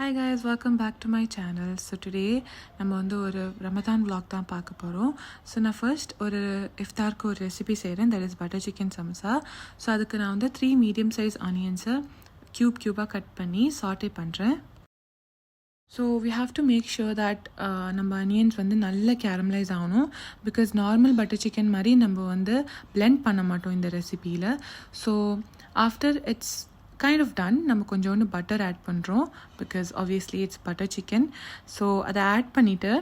Hi guys, welcome back to my channel. So today நம்ம வந்து ஒரு ரமதான் vlog தான் பார்க்க போகிறோம். ஸோ நான் ஃபர்ஸ்ட் ஒரு இஃப்தாருக்கு ஒரு ரெசிபி செய்கிறேன், that is butter chicken samosa. So அதுக்கு நான் வந்து 3 மீடியம் சைஸ் ஆனியன்ஸை க்யூபாக கட் பண்ணி சாட்டே பண்ணுறேன். So we have to make sure that நம்ம அனியன்ஸ் வந்து நல்ல கேரமலைஸ் ஆகணும். பிகாஸ் நார்மல் பட்டர் சிக்கன் மாதிரி நம்ம வந்து பிளெண்ட் பண்ண மாட்டோம் இந்த ரெசிபியில். So after it's kind of done நம்ம கொஞ்சோண்டு பட்டர் ஆட் பண்ணுறோம், because obviously it's butter chicken. So அதை ஆட் பண்ணிவிட்டு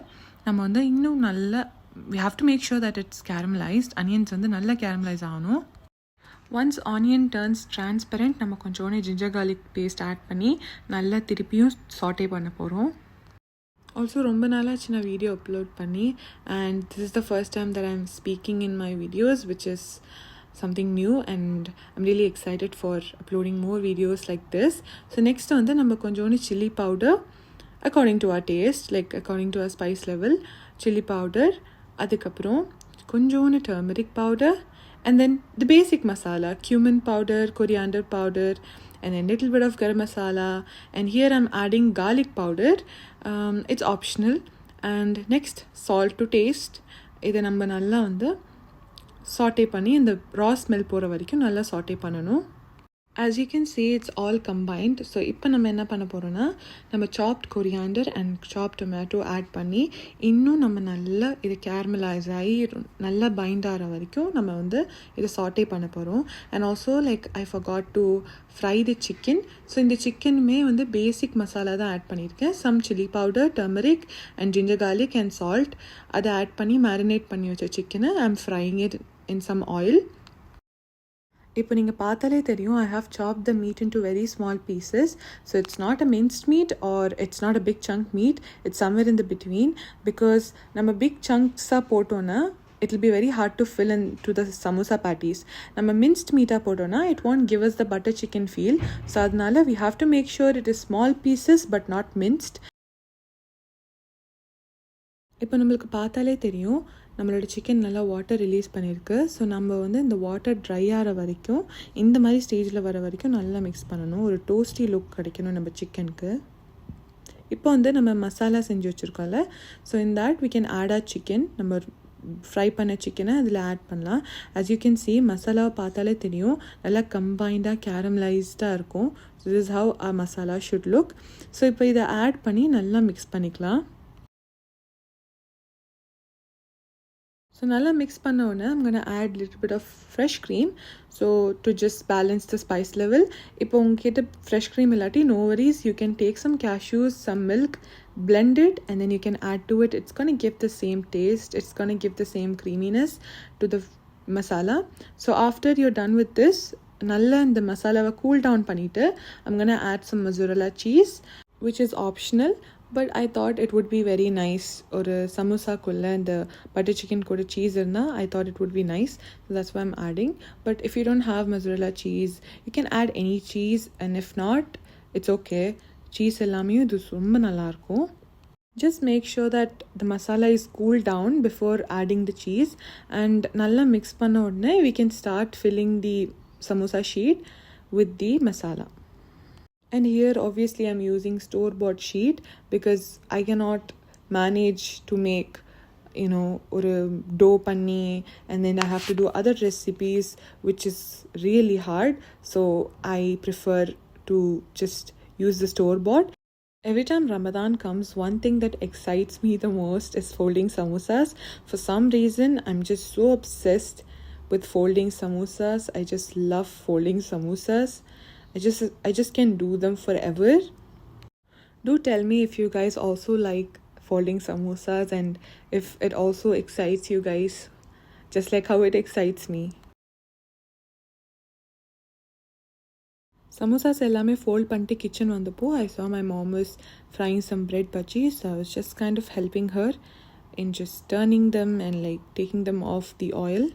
நம்ம வந்து இன்னும் நல்ல we have to make sure that it's caramelised. Onions வந்து நல்லா கேரமலைஸ் ஆகணும். ஒன்ஸ் ஆனியன் டர்ன்ஸ் டிரான்ஸ்பரண்ட் நம்ம கொஞ்சோண்டு ஜிஞ்சர் கார்லிக் பேஸ்ட் ஆட் பண்ணி நல்லா திருப்பியும் சாட்டே பண்ண போகிறோம். ஆல்சோ ரொம்ப நாளாச்சு நான் வீடியோ அப்லோட் பண்ணி, and this is the first time that I am speaking in my videos, which is something new, and I'm really excited for uploading more videos like this. So next வந்து நம்ம கொஞ்சோண்டு chili powder according to our taste, like according to our spice level, chili powder, அதுக்கப்புறம் கொஞ்சோண்டு turmeric powder, and then the basic masala, cumin powder, coriander powder, and then little bit of garam masala, and here I'm adding garlic powder. It's optional. And next salt to taste. இதை நம்ம நல்லா வந்து சாட்டே பண்ணி இந்த raw smell போகிற வரைக்கும் நல்லா சாட்டே பண்ணணும். As you can see, it's all combined. So இப்போ நம்ம என்ன பண்ண போகிறோன்னா, நம்ம chopped coriander and chopped tomato add பண்ணி இன்னும் நம்ம நல்லா இது கேரமலைஸ் ஆகி நல்லா பைண்ட் ஆகிற வரைக்கும் நம்ம வந்து இதை சாட்டே பண்ண போகிறோம். And also like I forgot to fry the chicken. So இந்த சிக்கனுமே வந்து பேசிக் மசாலா தான் ஆட் பண்ணியிருக்கேன். Some chilli powder, turmeric and ginger garlic and salt அதை ஆட் பண்ணி மேரினேட் பண்ணி வச்ச சிக்கனை I am frying it in some oil. இப்போ நீங்கள் பார்த்தாலே தெரியும், I have chop the meat into very small pieces. So it's not a minced meat or it's not a big chunk meet, it's somewhere in the between. Because நம்ம big சங்க்ஸாக போட்டோன்னா it will be very hard to fill in to the samosa patties. நம்ம minced meat போட்டோன்னா it won't give us the butter chicken feel. So அதனால we have to make sure it is small pieces but not minced. இப்போ நம்மளுக்கு பார்த்தாலே தெரியும் நம்மளோட chicken நல்லா water release பண்ணியிருக்கு. ஸோ நம்ம வந்து இந்த வாட்டர் ட்ரை ஆகிற வரைக்கும், இந்த மாதிரி ஸ்டேஜில் வர வரைக்கும் நல்லா மிக்ஸ் பண்ணணும். ஒரு டோஸ்டி லுக் கிடைக்கணும் நம்ம சிக்கனுக்கு. இப்போ வந்து நம்ம மசாலா செஞ்சு வச்சுருக்கோம்ல, so in that we can add a chicken. நம்ம ஃப்ரை பண்ண சிக்கனை அதில் ஆட் பண்ணலாம். ஆஸ் யூ கேன் சி மசாலாவை பார்த்தாலே தெரியும் நல்லா கம்பைண்டாக கேரமலைஸ்டாக இருக்கும். So this is how a masala should look. So இப்போ இதை ஆட் பண்ணி நல்லா மிக்ஸ் பண்ணிக்கலாம். ஸோ நல்லா மிக்ஸ் பண்ண உடனே I'm going to add little bit of fresh cream, so to just balance the spice level. இப்போ உங்ககிட்ட fresh cream இல்லாட்டி no worries, you can take some cashews, some milk, blend it, and then you can add to it. It's going to give the same taste, it's going to give the same creaminess to the masala. So after you're done with this, நல்லா இந்த மசாலாவை cool down பண்ணிவிட்டு I'm going to add some mozzarella cheese, which is optional. But I thought it would be very nice. ஒரு சமோசாக்குள்ளே இந்த butter chicken கூட cheese இருந்தால் I thought it would be nice. So that's why I'm adding. But if you don't have mozzarella cheese, you can add any cheese. And if not, it's okay. Cheese எல்லாமே இது ரொம்ப நல்லாயிருக்கும். Just make sure that the masala is cooled down before adding the cheese. And நல்லா mix பண்ண உடனே we can start filling the samosa sheet with the masala. And here obviously I'm using store-bought sheet because I cannot manage to make, you know, ஒரு dough பண்ணி and then I have to do other recipes which is really hard. So I prefer to just use the store-bought. Every time Ramadan comes, one thing that excites me the most is folding samosas. For some reason I'm just so obsessed with folding samosas. I just love folding samosas. I just can do them forever. Do tell me if you guys also like folding samosas and if it also excites you guys just like how it excites me. Samosas எல்லாமே fold பண்ணிட்டு kitchen வந்தப்போ I saw my mom was frying some bread bhajis. So I was just kind of helping her in just turning them and like taking them off the oil.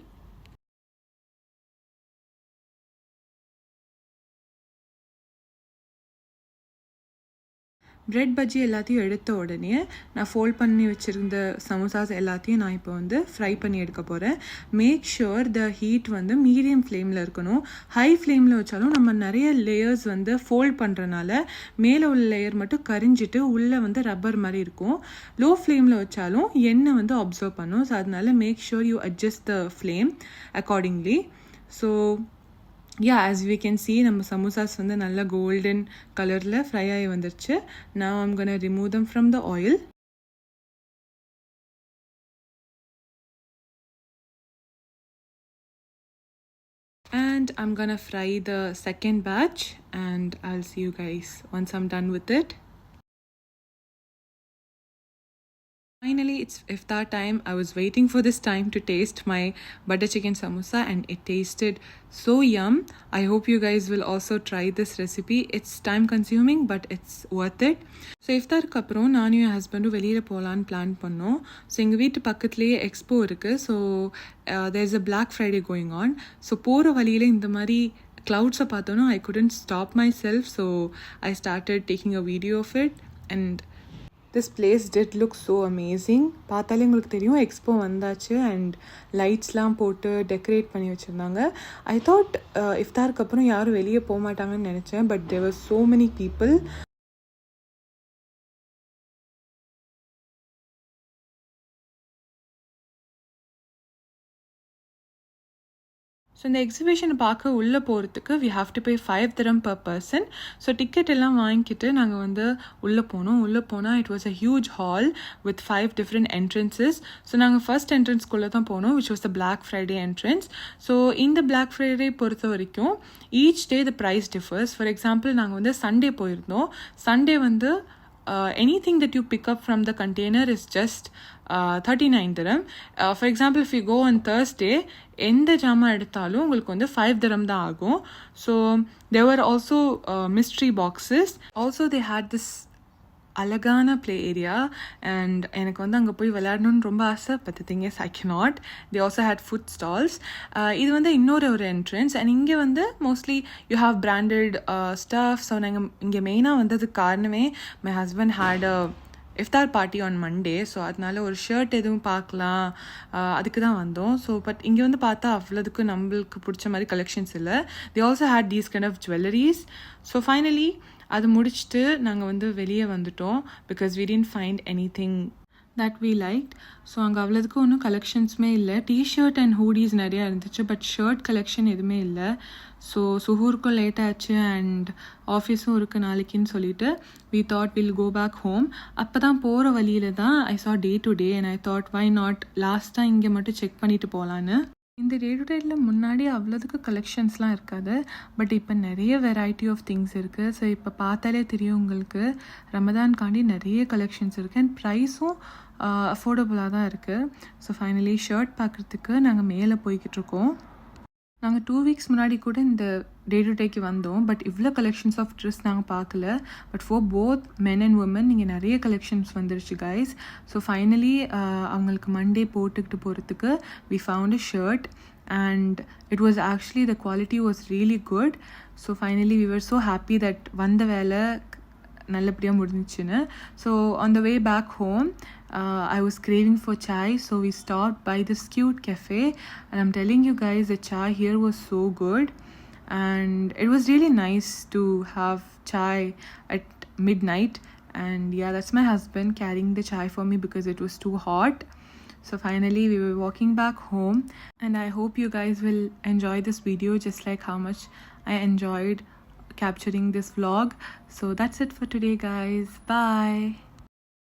Bread bajji எல்லாத்தையும் எடுத்த உடனே நான் fold பண்ணி வச்சுருந்த samosas எல்லாத்தையும் நான் இப்போ வந்து ஃப்ரை பண்ணி எடுக்க போகிறேன். மேக் ஷுர் த ஹீட் வந்து மீடியம் ஃப்ளேமில் இருக்கணும். ஹை ஃப்ளேமில் வச்சாலும் நம்ம நிறைய லேயர்ஸ் வந்து ஃபோல்ட் பண்ணுறனால மேலே உள்ள லேயர் மட்டும் கரிஞ்சிட்டு உள்ளே வந்து ரப்பர் மாதிரி இருக்கும். லோ ஃப்ளேமில் வச்சாலும் எண்ணெய் வந்து அப்சர்வ் பண்ணும். ஸோ அதனால make sure you adjust the flame accordingly. So as we can see நம்ம சமோசாஸ் வந்து நல்ல கோல்டன் கலரில் ஃப்ரை ஆகி வந்துருச்சு. Now I'm gonna remove them from the oil. And I'm gonna fry the second batch and I'll see you guys once I'm done with it. Finally, it's iftar time. I was waiting for this time to taste my butter chicken samosa and it tasted so yum. I hope you guys will also try this recipe. It's time consuming but it's worth it. So iftarku அப்புறம் நானும் என் ஹஸ்பண்டும் வெளியில் போகலான்னு plan பண்ணோம். So எங்கள் வீட்டு பக்கத்துலேயே expo இருக்குது. So there is a Black Friday going on. So போகிற வழியில் இந்த மாதிரி clouds-அ பார்த்தோன்னா I couldn't stop myself. So I started taking a video of it and this place did look so amazing. பார்த்தாலே உங்களுக்கு தெரியும் எக்ஸ்போ வந்தாச்சு அண்ட் லைட்ஸ்லாம் போட்டு டெக்கரேட் பண்ணி வச்சுருந்தாங்க. ஐ தாட் இஃப்தாருக்கு அப்புறம் யாரும் வெளியே போக மாட்டாங்கன்னு நினச்சேன். But there were so many people. So இந்த எக்ஸிபிஷனை பார்க்க உள்ளே போகிறதுக்கு we have to pay 5 dirham per person. So ticket எல்லாம் வாங்கிக்கிட்டு நாங்கள் வந்து உள்ளே போனோம். உள்ளே போனால் it was a huge hall with 5 different entrances. So நாங்கள் ஃபர்ஸ்ட் என்ட்ரன்ஸ்குள்ளே தான் போனோம் which was the Black Friday entrance. So இந்த Black Friday பொறுத்த வரைக்கும் each day the price differs. For example நாங்கள் வந்து சண்டே போயிருந்தோம். சண்டே வந்து anything that you pick up from the container is just 39 dirham. For example, if you go on Thursday, எந்த ஜாமான் எடுத்தாலும் உங்களுக்கு வந்து 5 dirham தான் ஆகும். So there were also mystery boxes. Also they had this அழகான ப்ளே ஏரியா அண்ட் எனக்கு வந்து அங்கே போய் விளையாடணுன்னு ரொம்ப ஆசை. But the thing is I cannot. They also had food stalls. இது வந்து இன்னொரு என்ட்ரன்ஸ் அண்ட் இங்கே வந்து mostly you have branded stuff. So நாங்கள் இங்கே மெயினாக வந்ததுக்கு காரணமே my husband had a iftar party on Monday. So அதனால ஒரு ஷர்ட் எதுவும் பார்க்கலாம் அதுக்கு தான் வந்தோம். ஸோ பட் இங்கே வந்து பார்த்தா அவ்வளோதுக்கு நம்மளுக்கு பிடிச்ச மாதிரி கலெக்ஷன்ஸ் இல்லை. They also had these kind of jewelleries. So finally அது முடிச்சுட்டு நாங்கள் வந்து வெளியே வந்துட்டோம் because we didn't find anything that we like. So அங்கே அவ்வளோதுக்கு ஒன்றும் கலெக்ஷன்ஸுமே இல்லை. டிஷர்ட் அண்ட் ஹூடிஸ் நிறையா இருந்துச்சு பட் ஷர்ட் கலெக்ஷன் எதுவுமே இல்லை. ஸோ சுஹூருக்கும் லேட் ஆச்சு அண்ட் ஆஃபீஸும் இருக்குது நாளைக்குன்னு சொல்லிட்டு we thought will go back home. அப்போ தான் போகிற வழியில் தான் I saw day to day and I thought why not லாஸ்ட்டாக இங்கே மட்டும் செக் பண்ணிட்டு போகலான்னு. இந்த டே டு டேயில் முன்னாடி அவ்வளோதுக்கு கலெக்ஷன்ஸ்லாம் இருக்காது பட் இப்போ நிறைய வெரைட்டி ஆஃப் திங்ஸ் இருக்குது. ஸோ இப்போ பார்த்தாலே தெரியும் உங்களுக்கு ரமதான்காண்டி நிறைய கலெக்ஷன்ஸ் இருக்குது அண்ட் ப்ரைஸும் அஃபோர்டபுளாக தான் இருக்குது. ஸோ ஃபைனலி ஷர்ட் பார்க்குறதுக்கு நாங்கள் மேலே போய்கிட்டு இருக்கோம். நாங்கள் 2 weeks முன்னாடி கூட இந்த டே டு டேக்கு வந்தோம் பட் இவ்வளோ கலெக்ஷன்ஸ் ஆஃப் ட்ரெஸ் நாங்கள் பார்க்கல. But for both men and women இங்கே நிறைய கலெக்ஷன்ஸ் வந்துருச்சு கைஸ். ஸோ ஃபைனலி அவங்களுக்கு மண்டே போட்டுக்கிட்டு போகிறதுக்கு we found a shirt and it was actually the quality was really good. So finally we were so happy that வந்த வேலை நல்லபடியாக முடிஞ்சிச்சுன்னு. So on the way back home I was craving for chai, so we stopped by this cute cafe and I'm telling you guys the chai here was so good and it was really nice to have chai at midnight. And yeah, that's my husband carrying the chai for me because it was too hot. So finally we were walking back home and I hope you guys will enjoy this video just like how much I enjoyed capturing this vlog. So that's it for today guys. Bye.